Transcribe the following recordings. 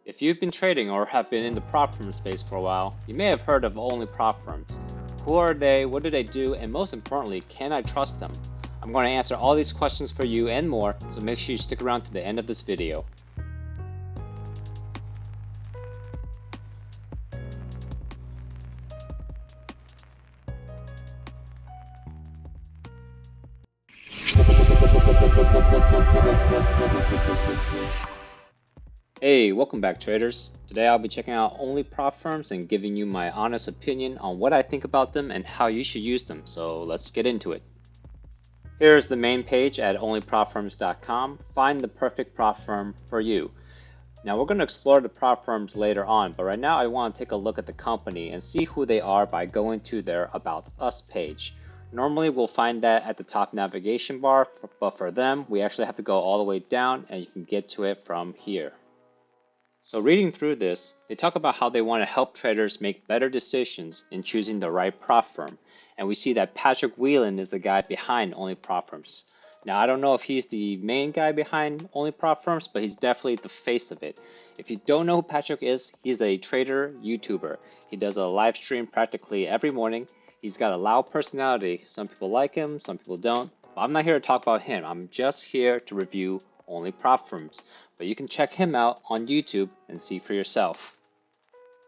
If you've been trading or have been in the prop firm space for a while, you may have heard of OnlyPropFirms. Who are they, what do they do, and most importantly, can I trust them? I'm going to answer all these questions for you and more, so make sure you stick around to the end of this video. Hey, welcome back traders. Today I'll be checking out OnlyPropFirms and giving you my honest opinion on what I think about them and how you should use them, so let's get into it. Here's the main page at OnlyPropFirms.com. Find the perfect prop firm for you. Now we're going to explore the prop firms later on, but right now I want to take a look at the company and see who they are by going to their About Us page. Normally we'll find that at the top navigation bar, but for them we actually have to go all the way down and you can get to it from here. So reading through this, they talk about how they want to help traders make better decisions in choosing the right prop firm. And we see that Patrick Whelan is the guy behind OnlyPropFirms. Now, I don't know if he's the main guy behind OnlyPropFirms, but he's definitely the face of it. If you don't know who Patrick is, he's a trader YouTuber. He does a live stream practically every morning. He's got a loud personality. Some people like him, some people don't. But I'm not here to talk about him. I'm just here to review OnlyPropFirms. But you can check him out on YouTube and see for yourself.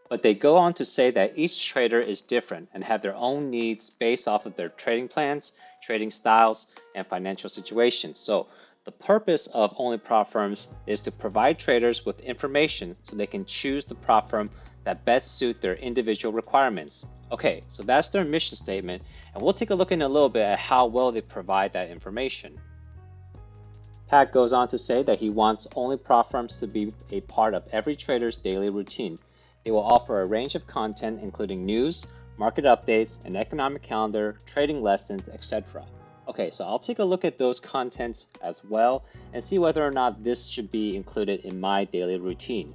But they go on to say that each trader is different and have their own needs based off of their trading plans, trading styles, and financial situations. So the purpose of OnlyPropFirms is to provide traders with information so they can choose the prop firm that best suit their individual requirements. Okay, so that's their mission statement, and we'll take a look in a little bit at how well they provide that information. Pat goes on to say that he wants OnlyPropFirms to be a part of every trader's daily routine. They will offer a range of content including news, market updates, an economic calendar, trading lessons, etc. Okay, so I'll take a look at those contents as well and see whether or not this should be included in my daily routine.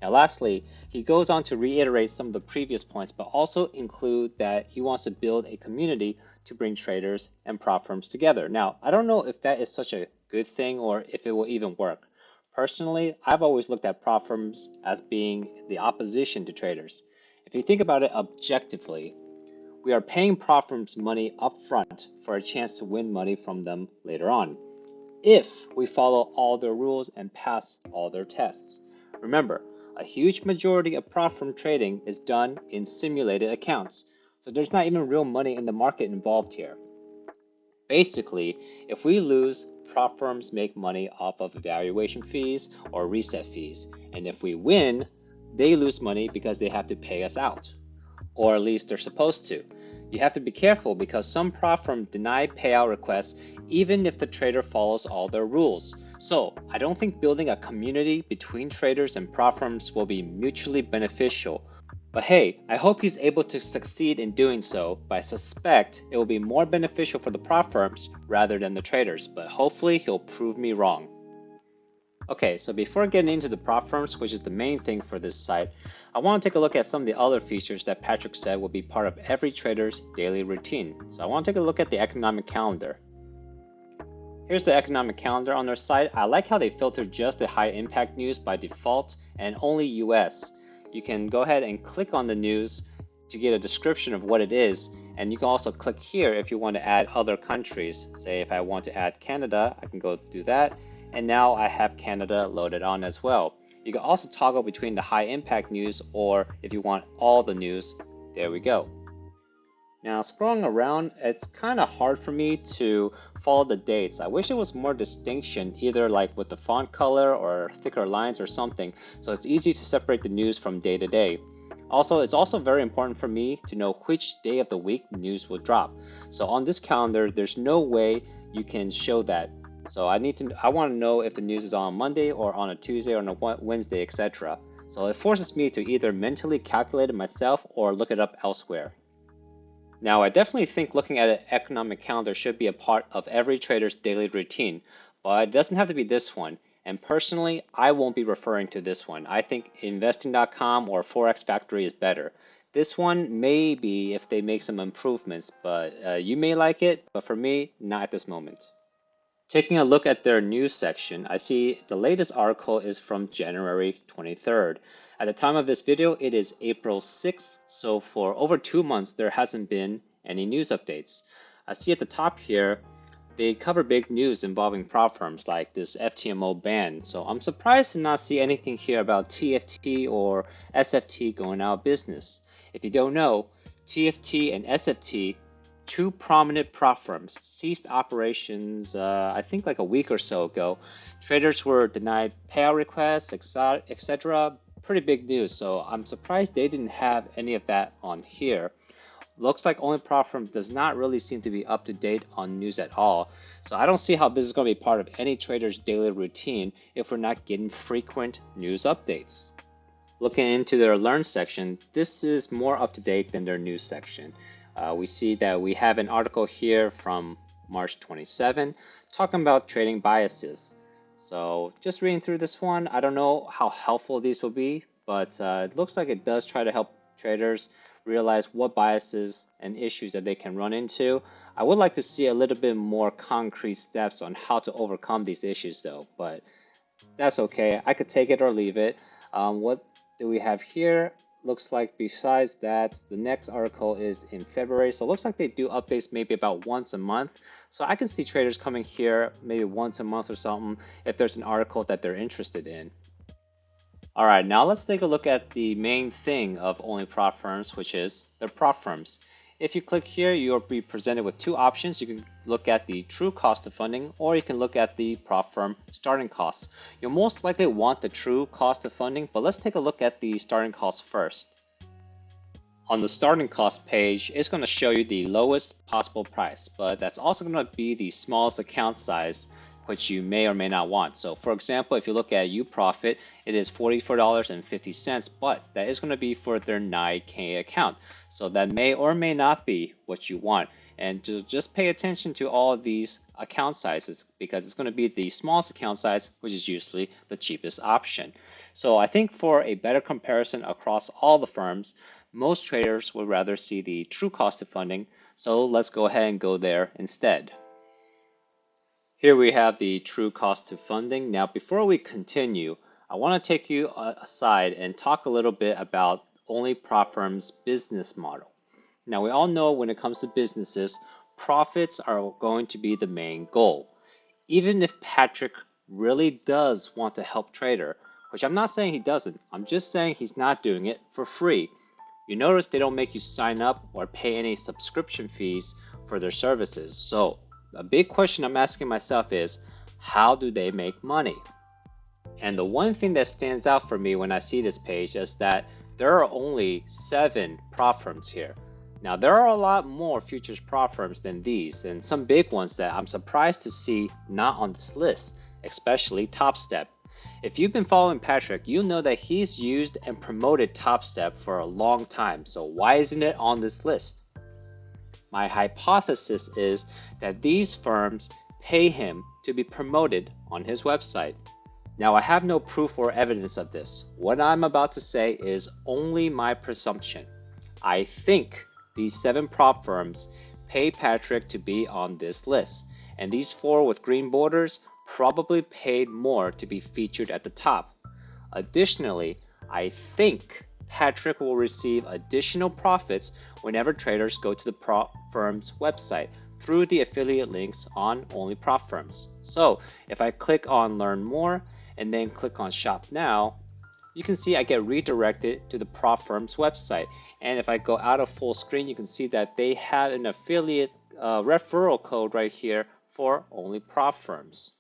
Now lastly, he goes on to reiterate some of the previous points, but also include that he wants to build a community to bring traders and prop firms together. Now, I don't know if that is such a good thing or if it will even work. Personally, I've always looked at prop firms as being the opposition to traders. If you think about it objectively, we are paying prop firms money up front for a chance to win money from them later on, if we follow all their rules and pass all their tests. Remember, a huge majority of prop firm trading is done in simulated accounts, so there's not even real money in the market involved here. Basically, if we lose, prop firms make money off of evaluation fees or reset fees, and if we win, they lose money because they have to pay us out, or at least they're supposed to. You have to be careful because some prop firms deny payout requests even if the trader follows all their rules. So I don't think building a community between traders and prop firms will be mutually beneficial. But hey, I hope he's able to succeed in doing so, but I suspect it will be more beneficial for the prop firms rather than the traders, but hopefully he'll prove me wrong. Okay, so before getting into the prop firms, which is the main thing for this site, I want to take a look at some of the other features that Patrick said will be part of every trader's daily routine. So I want to take a look at the economic calendar. Here's the economic calendar on their site. I like how they filtered just the high impact news by default and only US. You can go ahead and click on the news to get a description of what it is, and you can also click here if you want to add other countries. Say if I want to add Canada, I can go do that, and now I have Canada loaded on as well. You can also toggle between the high impact news, or if you want all the news, there we go. Now scrolling around, it's kind of hard for me to follow the dates. I wish it was more distinction, either like with the font color or thicker lines or something, so it's easy to separate the news from day to day. Also, it's also very important for me to know which day of the week news will drop. So on this calendar, there's no way you can show that. So I want to know if the news is on a Monday or on a Tuesday or on a Wednesday, etc. So it forces me to either mentally calculate it myself or look it up elsewhere. Now, I definitely think looking at an economic calendar should be a part of every trader's daily routine, but it doesn't have to be this one. And personally, I won't be referring to this one. I think investing.com or Forex Factory is better. This one may be if they make some improvements, but you may like it, but for me, not at this moment. Taking a look at their news section, I see the latest article is from January 23rd. At the time of this video, it is April 6th, so for over 2 months, there hasn't been any news updates. I see at the top here, they cover big news involving prop firms like this FTMO ban, so I'm surprised to not see anything here about TFT or SFT going out of business. If you don't know, TFT and SFT, two prominent prop firms, ceased operations, I think like a week or so ago. Traders were denied payout requests, etc. Pretty big news, so I'm surprised they didn't have any of that on here. Looks like OnlyPropFirms does not really seem to be up to date on news at all, so I don't see how this is going to be part of any trader's daily routine if we're not getting frequent news updates. Looking into their Learn section, this is more up to date than their news section. We see that we have an article here from March 27 talking about trading biases. So just reading through this one, I don't know how helpful these will be, but it looks like it does try to help traders realize what biases and issues that they can run into. I would like to see a little bit more concrete steps on how to overcome these issues though, but that's okay. I could take it or leave it. What do we have here? Looks like besides that, the next article is in February. So it looks like they do updates maybe about once a month. So I can see traders coming here maybe once a month or something if there's an article that they're interested in. All right, now let's take a look at the main thing of OnlyPropFirms, which is their prop firms. If you click here, you'll be presented with two options. You can look at the true cost of funding, or you can look at the prop firm starting costs. You'll most likely want the true cost of funding, but let's take a look at the starting cost first. On the starting cost page, it's going to show you the lowest possible price, but that's also going to be the smallest account size, which you may or may not want. So for example, if you look at UProfit, it is $44.50, but that is going to be for their 9K account. So that may or may not be what you want. And just pay attention to all of these account sizes because it's going to be the smallest account size, which is usually the cheapest option. So I think for a better comparison across all the firms, most traders would rather see the true cost of funding. So let's go ahead and go there instead. Here we have the true cost of funding. Now, before we continue, I want to take you aside and talk a little bit about OnlyPropFirms' business model. Now, we all know when it comes to businesses, profits are going to be the main goal. Even if Patrick really does want to help trader, which I'm not saying he doesn't, I'm just saying he's not doing it for free. You notice they don't make you sign up or pay any subscription fees for their services. So a big question I'm asking myself is, how do they make money? And the one thing that stands out for me when I see this page is that there are only 7 prop firms here. Now, there are a lot more futures prop firms than these, and some big ones that I'm surprised to see not on this list, especially TopStep. If you've been following Patrick, you know that he's used and promoted TopStep for a long time, so why isn't it on this list? My hypothesis is that these firms pay him to be promoted on his website. Now, I have no proof or evidence of this. What I'm about to say is only my presumption. I think these 7 prop firms pay Patrick to be on this list, and these 4 with green borders probably paid more to be featured at the top. Additionally, I think Patrick will receive additional profits whenever traders go to the prop firm's website through the affiliate links on OnlyPropFirms. So if I click on Learn More and then click on Shop Now, you can see I get redirected to the prop firm's website. And if I go out of full screen, you can see that they have an affiliate referral code right here for OnlyPropFirms.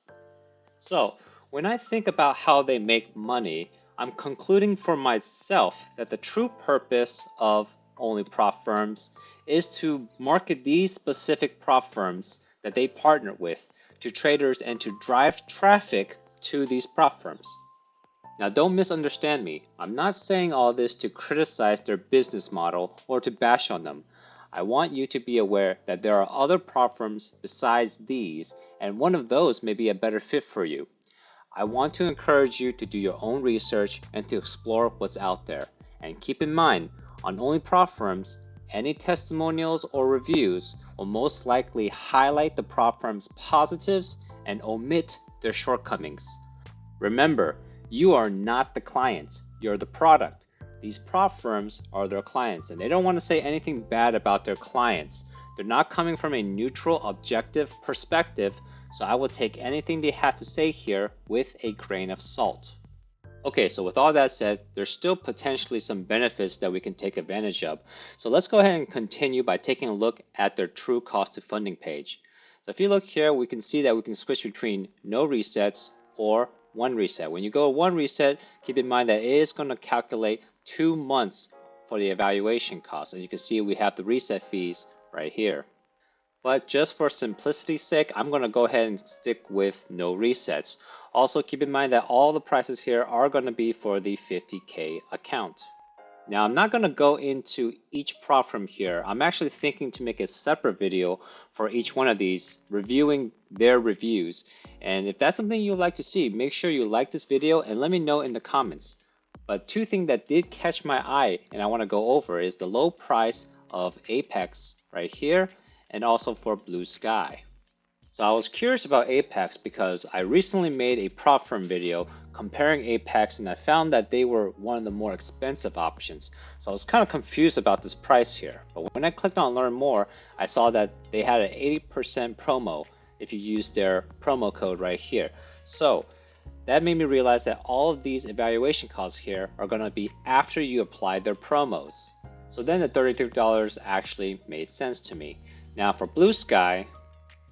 So when I think about how they make money, I'm concluding for myself that the true purpose of OnlyPropFirms is to market these specific prop firms that they partner with to traders and to drive traffic to these prop firms. Now, don't misunderstand me. I'm not saying all this to criticize their business model or to bash on them. I want you to be aware that there are other prop firms besides these, and one of those may be a better fit for you. I want to encourage you to do your own research and to explore what's out there. And keep in mind, on OnlyPropFirms, any testimonials or reviews will most likely highlight the prop firm's positives and omit their shortcomings. Remember, you are not the client, you're the product. These prop firms are their clients, and they don't want to say anything bad about their clients. They're not coming from a neutral, objective perspective, so I will take anything they have to say here with a grain of salt. Okay, so with all that said, there's still potentially some benefits that we can take advantage of. So let's go ahead and continue by taking a look at their true cost to funding page. So if you look here, we can see that we can switch between no resets or one reset. When you go one reset, keep in mind that it is going to calculate 2 months for the evaluation cost. And you can see we have the reset fees right here. But just for simplicity's sake, I'm going to go ahead and stick with no resets. Also keep in mind that all the prices here are going to be for the 50K account. Now I'm not going to go into each prop from here. I'm actually thinking to make a separate video for each one of these, reviewing their reviews. And if that's something you'd like to see, make sure you like this video and let me know in the comments. But two things that did catch my eye and I want to go over is the low price of Apex right here and also for Blue Sky. So I was curious about Apex because I recently made a prop firm video comparing Apex and I found that they were one of the more expensive options. So I was kind of confused about this price here. But when I clicked on learn more, I saw that they had an 80% promo if you use their promo code right here. So that made me realize that all of these evaluation costs here are going to be after you apply their promos. So then the $33 actually made sense to me. Now for Blue Sky,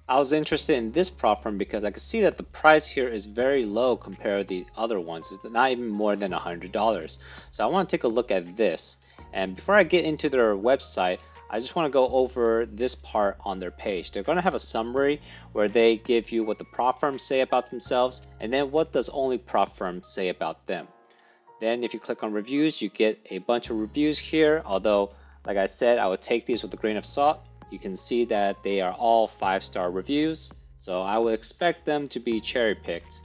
I was interested in this prop firm because I could see that the price here is very low compared to the other ones. It's not even more than $100. So I want to take a look at this. And before I get into their website, I just want to go over this part on their page. They're going to have a summary where they give you what the prop firms say about themselves and then what does OnlyPropFirms say about them. Then if you click on reviews, you get a bunch of reviews here. Although, like I said, I would take these with a grain of salt. You can see that they are all 5-star reviews, so I would expect them to be cherry-picked.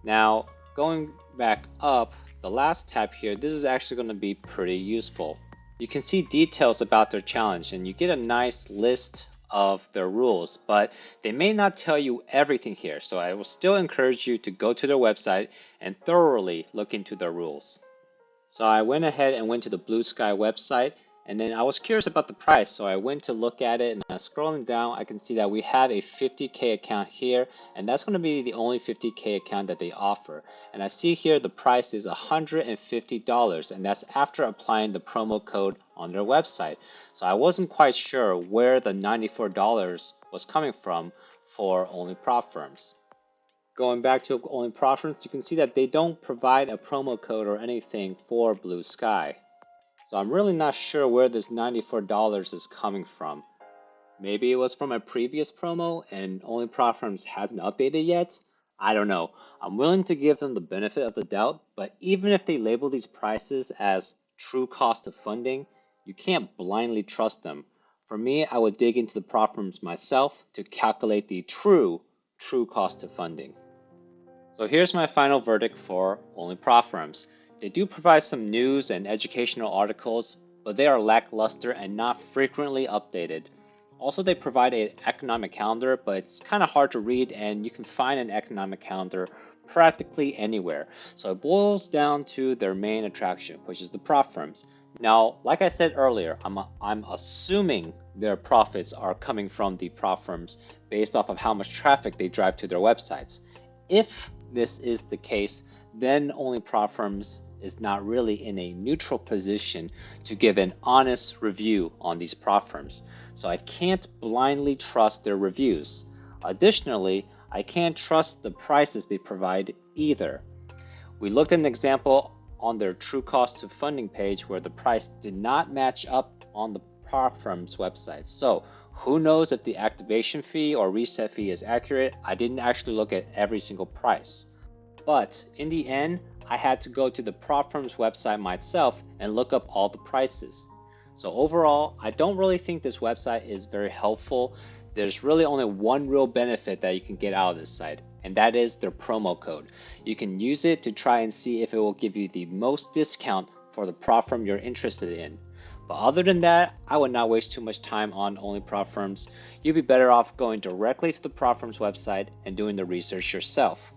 Now, going back up, the last tab here, this is actually going to be pretty useful. You can see details about their challenge, and you get a nice list of their rules, but they may not tell you everything here, so I will still encourage you to go to their website and thoroughly look into their rules. So I went ahead and went to the Blue Sky website, and then I was curious about the price, so I went to look at it, and scrolling down, I can see that we have a 50K account here, and that's going to be the only 50K account that they offer. And I see here the price is $150, and that's after applying the promo code on their website. So I wasn't quite sure where the $94 was coming from for OnlyPropFirms. Going back to OnlyPropFirms, you can see that they don't provide a promo code or anything for Blue Sky. So I'm really not sure where this $94 is coming from. Maybe it was from a previous promo and OnlyPropFirms hasn't updated yet? I don't know. I'm willing to give them the benefit of the doubt, but even if they label these prices as true cost of funding, you can't blindly trust them. For me, I would dig into the prop firms myself to calculate the true cost of funding. So here's my final verdict for OnlyPropFirms. They do provide some news and educational articles, but they are lackluster and not frequently updated. Also, they provide an economic calendar, but it's kind of hard to read and you can find an economic calendar practically anywhere. So it boils down to their main attraction, which is the prop firms. Now, like I said earlier, I'm assuming their profits are coming from the prop firms based off of how much traffic they drive to their websites. If this is the case, then OnlyPropFirms is not really in a neutral position to give an honest review on these prop firms. So I can't blindly trust their reviews. Additionally, I can't trust the prices they provide either. We looked at an example on their true cost to funding page where the price did not match up on the prop firm's website. So who knows if the activation fee or reset fee is accurate? I didn't actually look at every single price. But in the end, I had to go to the prop firm's website myself and look up all the prices. So overall, I don't really think this website is very helpful. There's really only one real benefit that you can get out of this site, and that is their promo code. You can use it to try and see if it will give you the most discount for the prop firm you're interested in. But other than that, I would not waste too much time on OnlyPropFirms. You'd be better off going directly to the PropFirms website and doing the research yourself.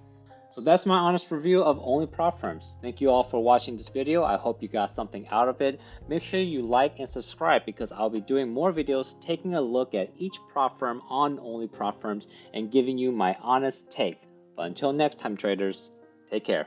So that's my honest review of OnlyPropFirms. Thank you all for watching this video. I hope you got something out of it. Make sure you like and subscribe because I'll be doing more videos taking a look at each prop firm on OnlyPropFirms and giving you my honest take. But until next time, traders, take care.